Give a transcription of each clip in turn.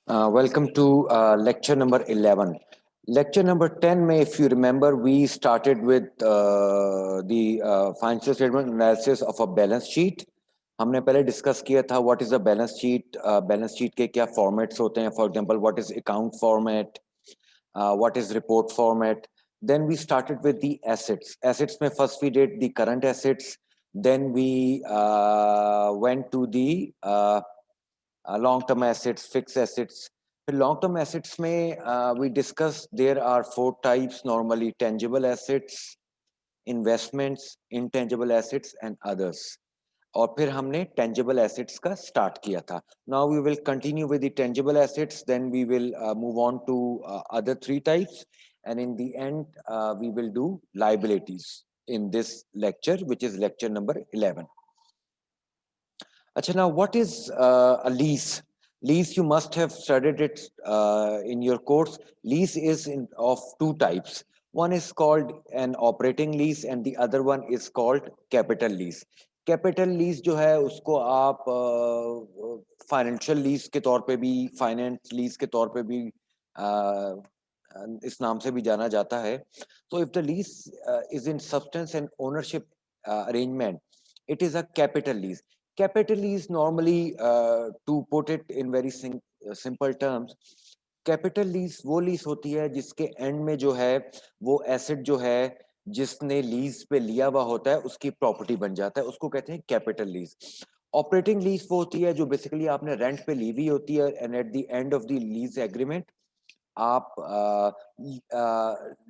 Welcome to lecture number 11. Lecture number 10 में, if you remember, we started with the financial statement analysis of a balance sheet. हमने पहले discuss किया था what is a balance sheet, balance sheet के क्या formats होते हैं, for example, what is account format, what is report format. Then we started with the assets. Assets में first we did the current assets, then we went to the long-term assets, fixed assets. Long-term assets में we discussed there are four types normally: tangible assets, investments, intangible assets and others. और फिर हमने tangible assets का start किया था. Now we will continue with the tangible assets, then we will move on to other three types, and in the end we will do liabilities in this lecture, which is lecture number 11. Achha, now what is a lease? Lease, you must have studied it in your course. Lease is of two types. One is called an operating lease and the other one is called capital lease. Capital lease जो है उसको आप financial lease के तौर पे भी, finance lease के तौर पे भी इस नाम से भी जाना जाता है. So if the lease is in substance and ownership arrangement, it is a capital lease. Capital lease normally, to put it in very simple terms, capital lease वो लीज होती है जिसके एंड में जो है वो एसेट जो है जिसने लीज पे लिया हुआ होता है उसकी प्रॉपर्टी बन जाता है, उसको कहते हैं कैपिटल लीज. ऑपरेटिंग लीज वो होती है जो बेसिकली आपने रेंट पे ली हुई होती है and at the end of the lease agreement आप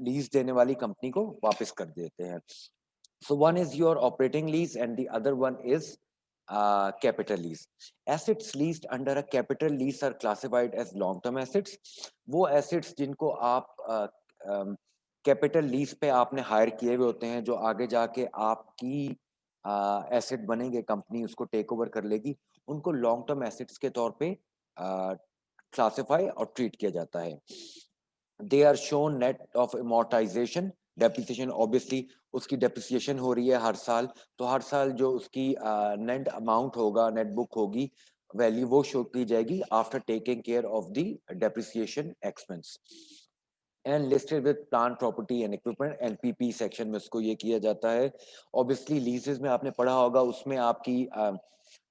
लीज देने वाली कंपनी को वापस कर देते हैं. So one is your operating lease and the other one is capital lease. Assets leased under a capital lease are classified as long-term assets. वो assets जिनको आप capital lease पे आपने hire किए हुए होते हैं, जो आगे जाके आपकी asset बनेंगे, कंपनी उसको टेक ओवर कर लेगी, उनको long-term assets के तौर पे classify और treat किया जाता है. They are shown net of amortization. Depreciation obviously उसकी डेप्रिसिएशन हो रही है हर साल, तो हर साल जो उसकी नेट अमाउंट होगा, नेट बुक होगी, वैल्यू वो शो की जाएगी after taking care of the depreciation expense. And listed with plant property and equipment, NPP section में उसको ये किया जाता है. ऑब्वियसली लीजेस में आपने पढ़ा होगा, उसमें आपकी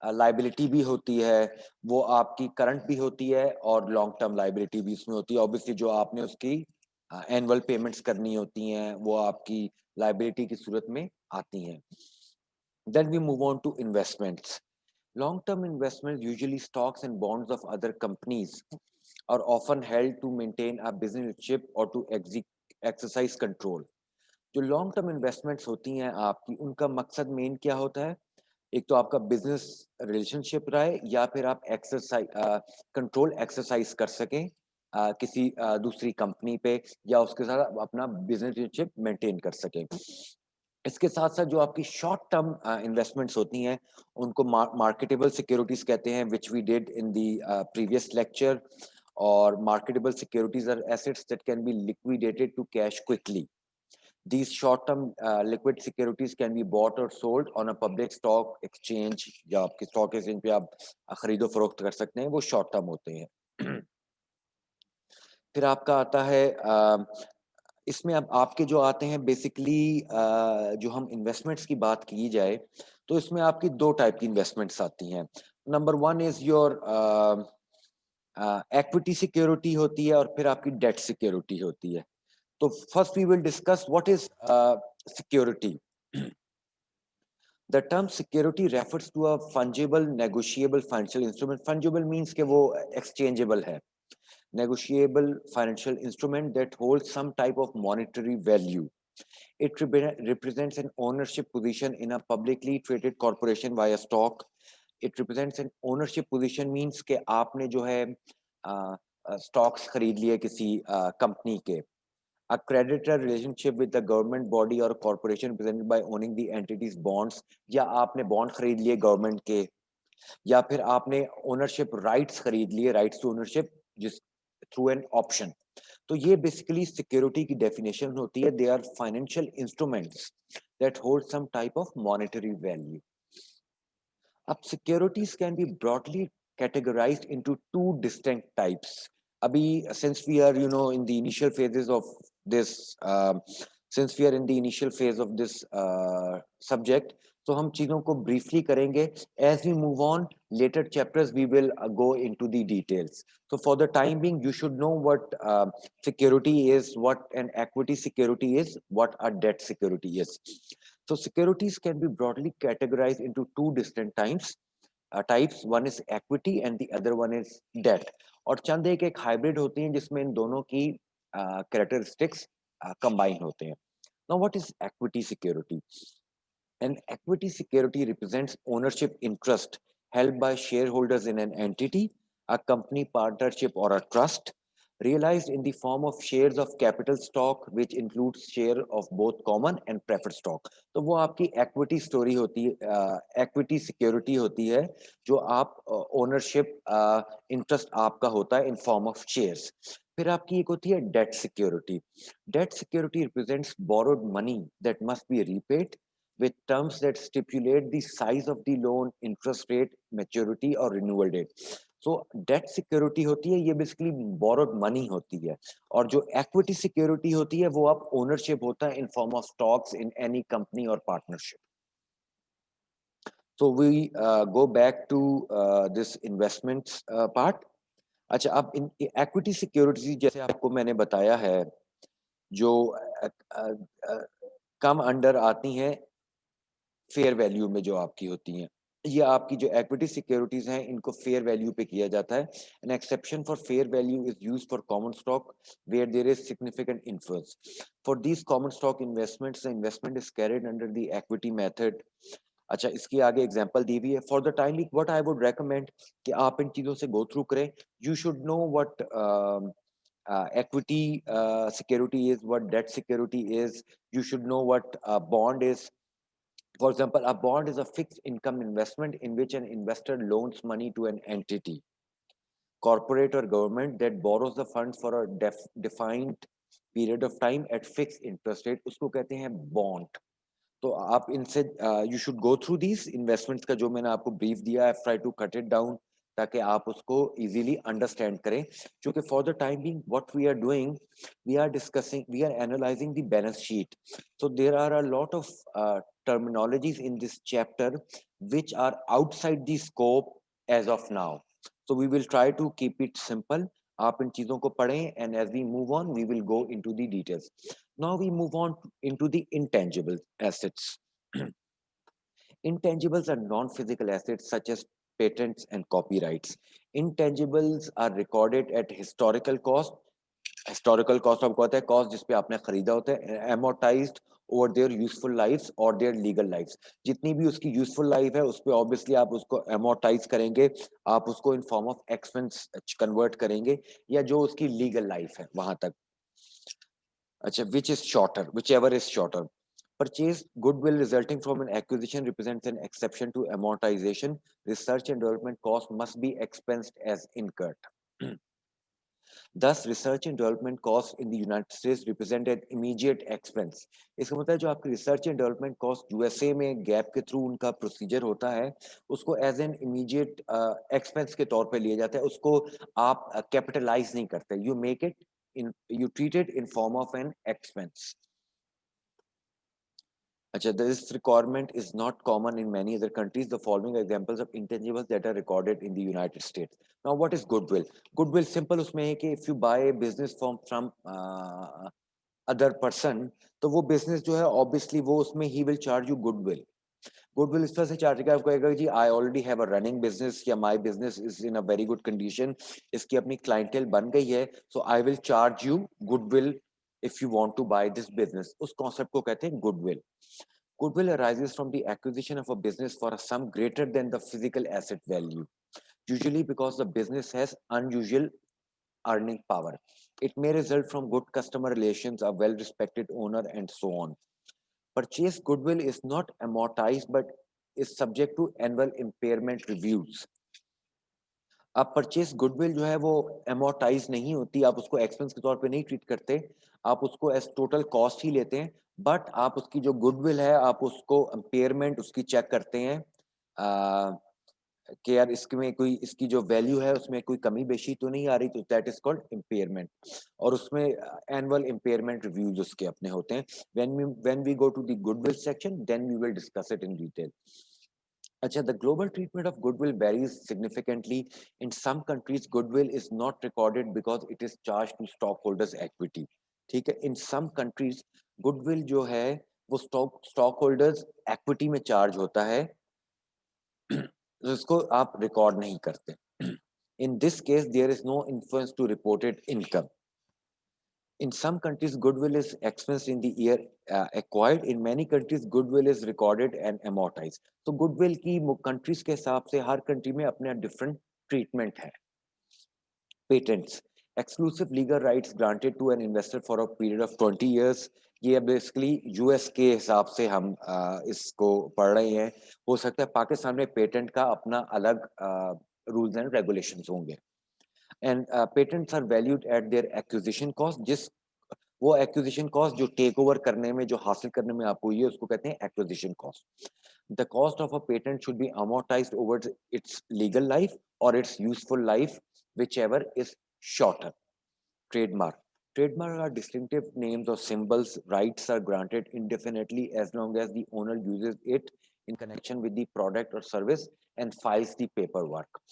लाइबिलिटी भी होती है, वो आपकी करंट भी होती है और लॉन्ग टर्म लाइबिलिटी भी उसमें होती है. ऑब्वियसली जो आपने उसकी एनुअल पेमेंट्स करनी होती हैं वो आपकी लाइबिलिटी की सूरत में आती हैं. Then we move on to investments. Long-term investments, usually stocks and bonds of other companies, are often held to maintain a business relationship or to exercise control. जो लॉन्ग टर्म इन्वेस्टमेंट्स होती हैं आपकी, उनका मकसद मेन क्या होता है? एक तो आपका बिजनेस रिलेशनशिप रहे या फिर आप एक्सरसाइज कंट्रोल एक्सरसाइज कर सकें किसी दूसरी कंपनी पे, या उसके साथ अपना बिजनेस रिलेशनशिप मेंटेन कर सकें. इसके साथ साथ जो आपकी शॉर्ट टर्म इन्वेस्टमेंट्स होती हैं उनको मार्केटेबल सिक्योरिटीज कहते हैं, which we did in the previous lecture. और marketable securities are assets that can be liquidated to cash quickly. These short-term liquid securities can be bought or sold on a public stock exchange, या आपके stock exchange पे आप खरीदो फरोख्त कर सकते हैं, वो short term होते हैं. फिर आपका आता है इसमें अब आपके जो आते हैं बेसिकली, जो हम इन्वेस्टमेंट्स की बात की जाए तो इसमें आपकी दो टाइप की इन्वेस्टमेंट्स आती हैं. Number one is your equity security होती है और फिर आपकी डेट सिक्योरिटी होती है. तो first we will discuss what is security. The term security refers to a fungible, negotiable financial instrument. Fungible means कि वो exchangeable है. Negotiable financial instrument that holds some type of monetary value. It represents an ownership position in a publicly traded corporation via stock. It represents an ownership position means कि आपने जो है stocks खरीद लिए किसी company के. A creditor relationship with the government body or corporation represented by owning the entity's bonds, या आपने बॉन्ड खरीद लिए गवर्नमेंट के, या फिर आपने ओनरशिप राइट्स खरीद लिए, राइट्स टू ओनरशिप जिस थ्रू एन ऑप्शन. तो ये बेसिकली सिक्योरिटी की डेफिनेशन होती है. They are financial instruments that hold some type of monetary value. अब securities can be broadly categorized into two distinct types. Abhi, since we are in the initial phases of this since we are in the initial phase of this subject, so हम चीजों को briefly करेंगे. As we move on later chapters, we will go into the details. So for the time being, you should know what security is, what an equity security is, what a debt security is. So securities can be broadly categorized into two distinct types. One is equity and the other one is debt. और चंद एक hybrid होती हैं जिसमें इन दोनों की characteristics combine होते हैं. Now what is equity security? An equity security represents ownership interest held by shareholders in an entity, a company, partnership, or a trust, realized in the form of shares of capital stock, which includes share of both common and preferred stock. तो वो आपकी equity story होती है, equity security होती है, जो आप ownership interest आपका होता है in form of shares. फिर आपकी एक होती है debt security. Debt security represents borrowed money that must be repaid with terms that stipulate the size of the loan, interest rate, maturity or renewal date. So debt security होती है, ये basically borrowed money होती है. और जो equity security होती है, वो आप ownership होता है in form of stocks in any company or partnership. So we go back to this investments part. अच्छा, अब इन equity securities जैसे आपको मैंने बताया है, जो कम अंडर आती हैं फेयर वैल्यू में जो आपकी होती हैं. ये आपकी जो equity securities हैं, इनको fair value पे किया जाता है. An exception for fair value is used for common stock where there is significant influence. For these common stock investments, the investment is carried under the equity method. अच्छा, इसकी आगे example दी हुई है. For the time what I would recommend कि आप इन चीजों से go through करें. You should know what equity security is, what debt security is. You should know what a bond is. For example, a bond is a fixed income investment in which an investor loans money to an entity, corporate or government that borrows the funds for a defined period of time at fixed interest rate. उसको कहते हैं bond. तो आप इनसे you should go through these investments का जो मैंने आपको ब्रीफ दिया है. Try to cut it down ताकि आप उसको इजीली अंडरस्टैंड करें. क्योंकि for the time being what we are doing, we are discussing, we are analysing the balance sheet. So there are a lot of terminologies in this chapter which are outside the scope as of now. So we will try to keep it simple. आप इन चीजों को पढ़ें and as we move on we will go into the details. Now we move on into the intangible assets. Intangibles are non-physical assets such as patents and copyrights. Intangibles are recorded at historical cost. Historical cost आपको पता है, cost जिस पे आपने खरीदा होता है, amortized over their useful lives or their legal lives. जितनी भी उसकी useful life है, उस पे obviously आप उसको amortize करेंगे, आप उसको in form of expense convert करेंगे, या जो उसकी legal life है वहां तक. अच्छा, which is shorter, whichever is shorter. Purchased goodwill resulting from an acquisition represents an exception to amortization. Research and development costs must be expensed as incurred. Thus, research and development costs in the United States represent an immediate expense. इसका मतलब है जो आपकी research and development cost USA में gap के through उनका procedure होता है, उसको as an immediate expense के तौर पे लिया जाता है. उसको आप capitalize नहीं करते. You make it in, you treat it in form of an expense. Achha, this requirement is not common in many other countries. The following are examples of intangibles that are recorded in the United States. Now, what is goodwill? Goodwill simple उसमें है कि if you buy a business from other person, तो वो business जो है obviously वो उसमें he will charge you goodwill. Goodwill इस तरह से चार्ज करेगा, आपको कहेगा जी I already have a running business या my business is in a very good condition, इसकी अपनी clientele बन गई है, so I will charge you goodwill if you want to buy this business. उस concept को कहते हैं goodwill. Goodwill arises from the acquisition of a business for a sum greater than the physical asset value, usually because the business has unusual earning power. It may result from good customer relations, a well-respected owner, and so on. Purchased goodwill is not amortized but is subject to annual impairment reviews. अब purchase goodwill जो है वो एमोर्टाइज नहीं होती, आप उसको expense के तौर पे नहीं ट्रीट करते, आप उसको एज टोटल कॉस्ट ही लेते हैं. बट आप उसकी जो गुडविल है आप उसको इम्पेयरमेंट उसकी चेक करते हैं कि यार इसमें कोई इसकी जो वैल्यू है उसमें कोई कमी बेशी तो नहीं आ रही, तो दैट इज कॉल्ड इम्पेयरमेंट। और उसमें एनुअल इम्पेयरमेंट रिव्यूज उसके अपने होते हैं। When we go to the goodwill section then we will discuss it in detail. अच्छा, the global treatment of goodwill varies significantly. In some countries goodwill is not recorded because it is charged to stockholders equity। ठीक है, in some countries goodwill जो है वो stock holders equity में charge होता है, जिसको आप रिकॉर्ड नहीं करते। In this case there is no influence to reported income। In some countries goodwill is expensed in the year acquired। In many countries goodwill is recorded and amortized। तो goodwill की countries के हिसाब से हर country में अपना different treatment है। Patents, exclusive legal rights granted to an investor for a period of 20 years। ये basically US के हिसाब से हम इसको पढ़ रहे हैं। हो सकता है पाकिस्तान में पेटेंट का अपना अलग रूल्स एंड रेगुलेशंस होंगे। And patents are valued at their acquisition cost. जिस वो एक्विजिशन कॉस्ट जो टेक ओवर करने में, जो हासिल करने में आपको ये, उसको कहते हैं acquisition cost. The cost of a patent should be amortized over its legal life और its useful life, whichever is shorter। Trademark, trademark are distinctive names or symbols। Rights are granted indefinitely as long as the owner uses it in connection with the product or service and files the paperwork।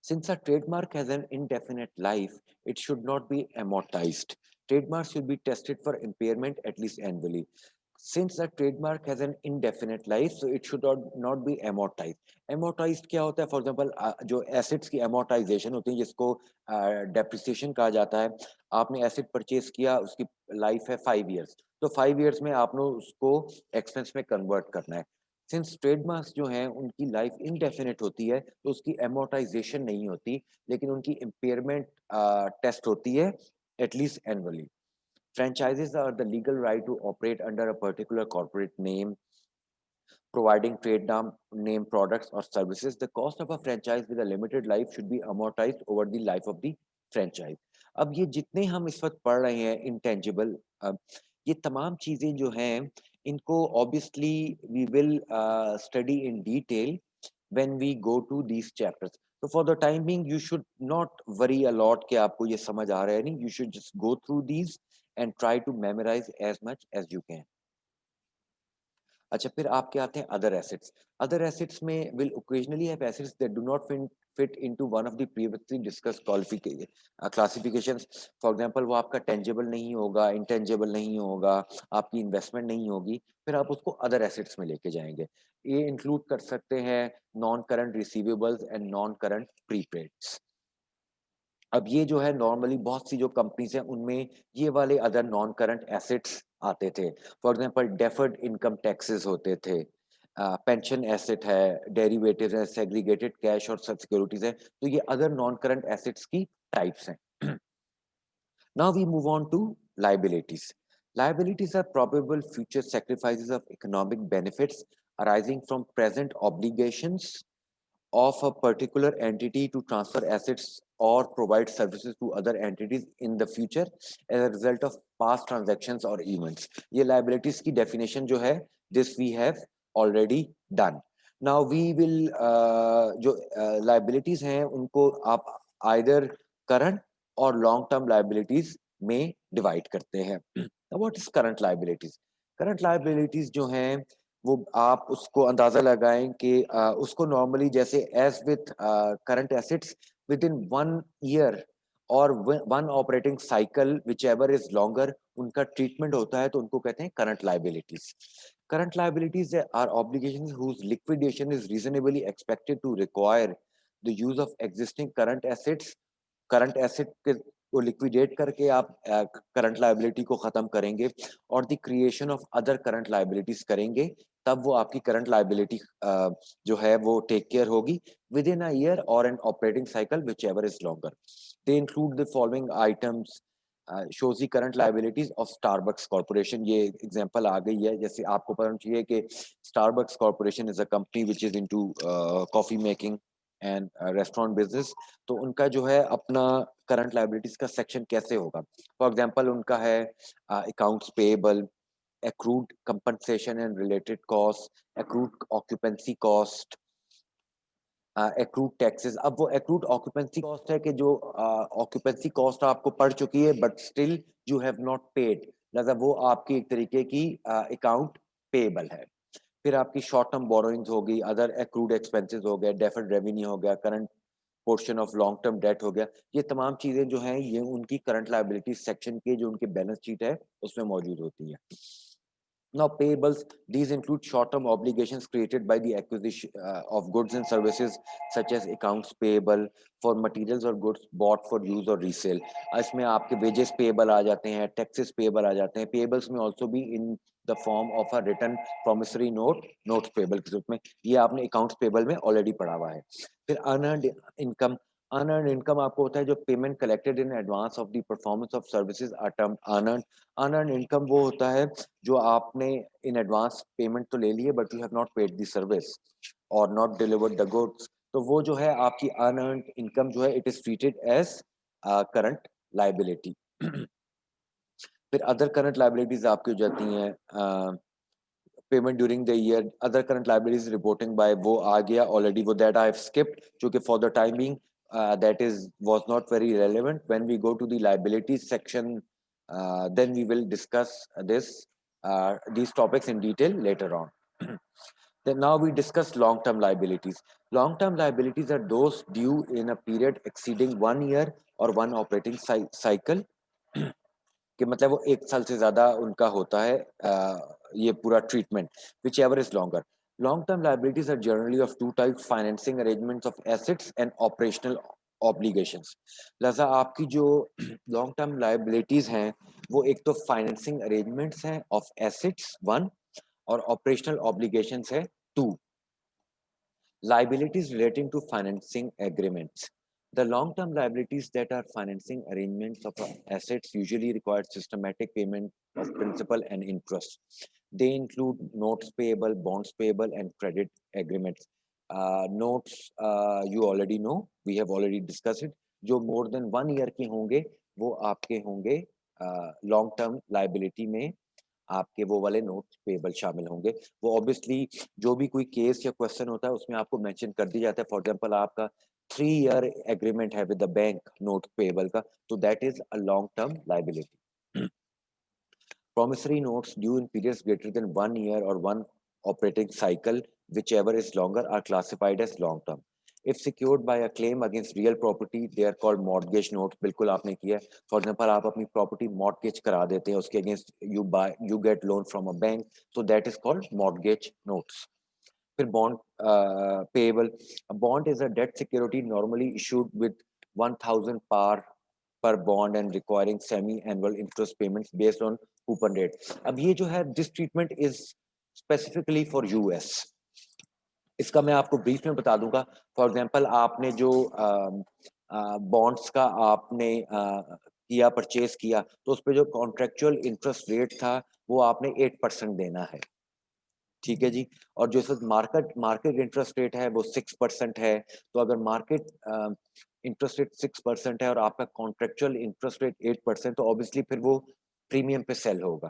Since a trademark has an indefinite life, it should not be amortized। Trademarks should be tested for impairment at least annually। Since a trademark has an indefinite life, so it should not be amortized। Amortized क्या होता है? For example, जो assets की amortization होती है, जिसको depreciation कहा जाता है। आपने asset purchase किया, उसकी life है 5 years, तो 5 years में आपने उसको expense में convert करना है। सिंस ट्रेडमार्क्स जो हैं उनकी लाइफ इनडेफिनेट होती है, तो उसकी एमोर्टाइजेशन नहीं होती, लेकिन उनकी इम्पेयरमेंट टेस्ट होती है at least annually. Franchises are the legal right to operate under a particular corporate name, providing trade name products or services। The cost of a franchise with a limited life should be amortized over the life of the franchise। अब ये जितने हम इस वक्त पढ़ रहे हैं intangible, ये तमाम चीजें जो हैं इनको obviously we will study in detail when we go to these chapters। So for the time being you should not worry a lot कि आपको ये समझ आ रहा है नहीं। You should just go through these and try to memorize as much as you can। अच्छा, फिर आपके आते हैं अदर एसेट्स। अदर एसेट्स में will occasionally have assets that do not fit into one of the previously discussed classifications. For example, वो आपका tangible नहीं होगा, इंटेंजिबल नहीं होगा, आपकी इन्वेस्टमेंट नहीं होगी, फिर आप उसको अदर एसेट्स में लेके जाएंगे। ये इंक्लूड कर सकते हैं non current receivables and non current prepaids. अब ये जो है नॉर्मली बहुत सी जो कंपनीज हैं उनमें ये वाले अदर नॉन करंट एसेट्स आते थे। For example deferred income taxes होते थे, पेंशन एसेट है, डेरिवेटिव्स है, सेग्रीगेटेड कैश और सिक्योरिटीज है, तो ये अदर नॉन करंट एसेट्स की टाइप्स हैं। Now we move on to liabilities। Liabilities are probable future sacrifices of economic benefits arising from present obligations of a particular entity to transfer assets or provide services to other entities in the future as a result of past transactions or events। ये liabilities की definition जो है, this we have already done। Now we will जो liabilities हैं उनको आप either current और long term liabilities में डिवाइड करते हैं। What is current liabilities? Current liabilities जो हैं वो आप उसको अंदाजा लगाएं कि उसको नॉर्मली जैसे as with current assets within 1 year और one operating cycle whichever is longer उनका ट्रीटमेंट होता है, तो उनको कहते हैं current liabilities. Current liabilities are obligations whose liquidation is reasonably expected to require the use of existing current assets. Current asset को liquidate करके आप करंट लायबिलिटी को खत्म करेंगे और the creation of other current liabilities करेंगे, तब वो आपकी करंट लायबिलिटी जो है वो टेक केयर होगी विद इन अ ईयर और an operating cycle whichever is longer. They include the following items. shows the current liabilities of Starbucks Corporation। ये एग्जांपल आ गई है, जैसे आपको पता चाहिए कि Starbucks Corporation is a company which is into coffee making and restaurant business. तो उनका जो है अपना करंट लायबिलिटीज का सेक्शन कैसे होगा? फॉर एग्जांपल उनका है accounts payable, accrued compensation and related costs, accrued occupancy cost, accrued taxes. अब वो एक्रूड ऑक्यूपेंसी कॉस्ट है कि जो ऑक्यूपेंसी कॉस्ट आपको पड़ चुकी है but still you have not paid, मतलब वो आपकी एक तरीके की अकाउंट पेएबल है। फिर आपकी शॉर्ट टर्म बोरोइंग्स होगी, अदर एक्रूड एक्सपेंसेस हो गए, डेफर्ड रेवेन्यू हो गया, current portion of long term debt हो गया। ये तमाम चीजें जो हैं ये उनकी करंट लायबिलिटी सेक्शन के जो उनके बैलेंस शीट है उसमें मौजूद होती है। Now, payables, these include short-term obligations created by the acquisition of goods and services, such as accounts payable for materials or goods bought for use or resale. इसमें आपके wages payable आ जाते हैं, taxes payable आ जाते हैं. Payables में also be in the form of a written promissory note, notes payable के रूप में. ये आपने accounts payable में already पढ़ा हुआ है. फिर unearned income. Unearned income आपको होता है जो payment collected in advance of the performance of services are termed unearned. Unearned income वो होता है जो आपने इन एडवांस पेमेंट तो ले लिए but you have not paid the service और नॉट डिलीवर्ड द गुड्स, तो वो जो है आपकी अनअर्न्ड इनकम जो है it is treated as current liability. फिर अदर करंट लायबिलिटीज आपकी हो जाती हैं payment during the year, other current liabilities reporting by, वो आ गया ऑलरेडी, वो दैट आई हैव स्किप्ड क्योंकि for the time being that is was not very relevant. When we go to the liabilities section, then we will discuss these topics in detail later on. Then now we discuss long-term liabilities. Long-term liabilities are those due in a period exceeding 1 year or one operating cycle. कि मतलब वो 1 साल से ज़्यादा उनका होता है ये पूरा treatment, whichever is longer. Long-term liabilities are generally of two types: financing arrangements of assets and operational obligations. लिहाजा आपकी जो लॉन्ग टर्म लायबिलिटीज हैं वो एक तो फाइनेंसिंग अरेंजमेंट्स हैं ऑफ एसेट्स 1 और ऑपरेशनल ऑब्लिगेशंस है 2. Liabilities relating to financing agreements. The long-term liabilities that are financing arrangements of assets usually require systematic payment of principal and interest. They include notes payable, bonds payable, and credit agreements. Notes you already know, we have already discussed it. जो more than 1 year के होंगे वो आपके होंगे long term liability में, आपके वो वाले नोट्स पेबल शामिल होंगे। वो ऑब्वियसली जो भी कोई केस या क्वेश्चन होता है उसमें आपको मेंशन कर दिया जाता है। फॉर एग्जांपल आपका 3 ईयर एग्रीमेंट है with the bank note payable का, तो that is a long term liability. Promissory notes due in periods greater than 1 year or one operating cycle, whichever is longer, are classified as long term. If secured by a claim against real property, they are called mortgage notes. बिल्कुल आपने किया है। For example, आप अपनी property mortgage करा देते हैं, उसके against you get loan from a bank, so that is called mortgage notes. फिर bond payable. A bond is a debt security normally issued with 1,000 par per bond and requiring semi-annual interest payments based on coupon rate. अब ये जो है this treatment is specifically for US, इसका मैं आपको brief में बता दूंगा। फॉर एग्जांपल आपने जो बॉन्ड्स का आपने किया परचेज किया तो उस पर जो कॉन्ट्रेक्चुअल इंटरेस्ट रेट था वो आपने 8% देना है, ठीक है जी। और जो इस मार्केट मार्केट इंटरेस्ट रेट है वो 6% है। तो अगर मार्केट इंटरेस्ट रेट 6% है और आपका कॉन्ट्रेक्चुअल इंटरेस्ट रेट 8%, तो ऑब्वियसली फिर वो प्रीमियम पे सेल होगा।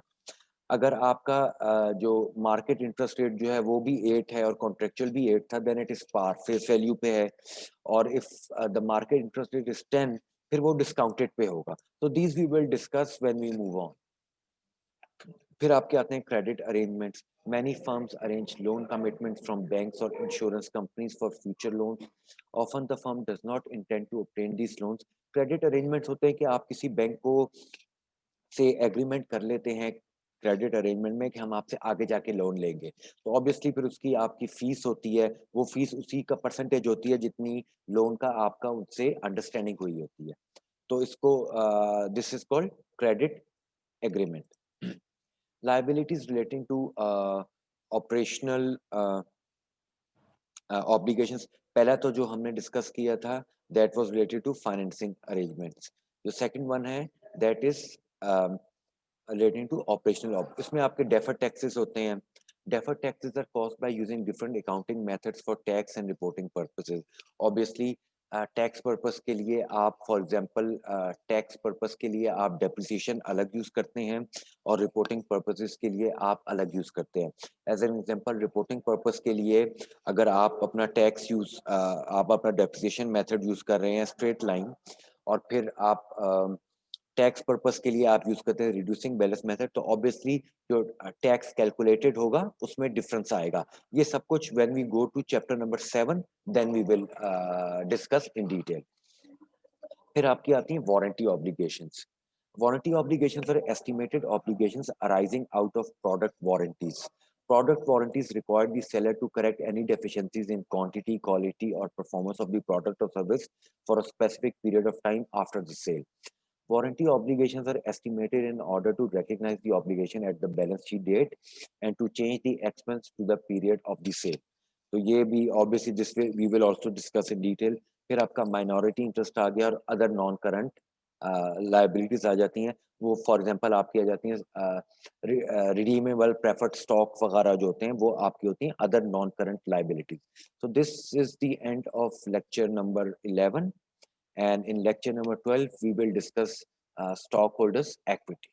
अगर आपका जो मार्केट इंटरेस्ट रेट जो है वो भी 8 है और कॉन्ट्रेक्चुअल भी 8 था, then it is par, face value पे है। और if the market interest rate is 10, फिर वो डिस्काउंटेड पे होगा। तो these we will discuss when we move on. फिर आपके आते हैं credit arrangements. Many firms arrange loan commitments from banks or insurance companies for future loans. Often the firm does not intend to obtain these loans. Credit arrangements होते हैं कि आप किसी bank को से एग्रीमेंट कर लेते हैं क्रेडिट अरेंजमेंट में कि हम आपसे आगे जाके लोन लेंगे, तो ऑब्वियसली फिर उसकी आपकी फीस होती है, वो फीस उसी का परसेंटेज होती है जितनी लोन का आपका उनसे अंडरस्टैंडिंग हुई होती है। तो इसको this is called credit agreement. Liabilities relating to operational obligations, पहला तो जो हमने डिस्कस किया था that was related to financing arrangements. जो सेकंड वन है that is relating to operational इसमें आपके deferred taxes होते हैं। Deferred taxes are caused by using different accounting methods for tax and reporting purposes. Obviously tax purpose के लिए आप for example tax purpose के लिए आप डेप्रिसिएशन अलग यूज करते हैं और रिपोर्टिंग पर्पसेस के लिए आप अलग यूज करते हैं। As an example reporting purpose के लिए अगर आप अपना टैक्स यूज आप अपना डेप्रिसिएशन मेथड यूज कर रहे हैं स्ट्रेट लाइन, और फिर आप टैक्स पर्पस के लिए आप यूज करते हैं रिड्यूसिंग बैलेंस मेथड, तो ऑब्वियसली जो टैक्स कैलकुलेटेड होगा उसमें डिफरेंस आएगा। ये सब कुछ when we go to chapter number 7 then we will discuss in detail. फिर आपकी आती है warranty obligations. Warranty obligations are estimated obligations arising out of product warranties. Product warranties require the seller to correct any deficiencies in quantity, quality, or performance of the product or service for a specific period of time after the sale. Warranty obligations are estimated in order to recognize the obligation at the balance sheet date and to change the expense to the period of the sale. तो ये भी obviously this way we will also discuss in detail. फिर आपका minority interest आ गया और other non current liabilities आ जाती हैं। वो फॉर एग्जांपल आपकी आ जाती हैं रिडीमेबल प्रेफर्ड स्टॉक वगैरह जो होते हैं वो आपकी होती हैं other non current liabilities. So this is the end of lecture number 11, and in lecture number 12 we will discuss stockholders equity.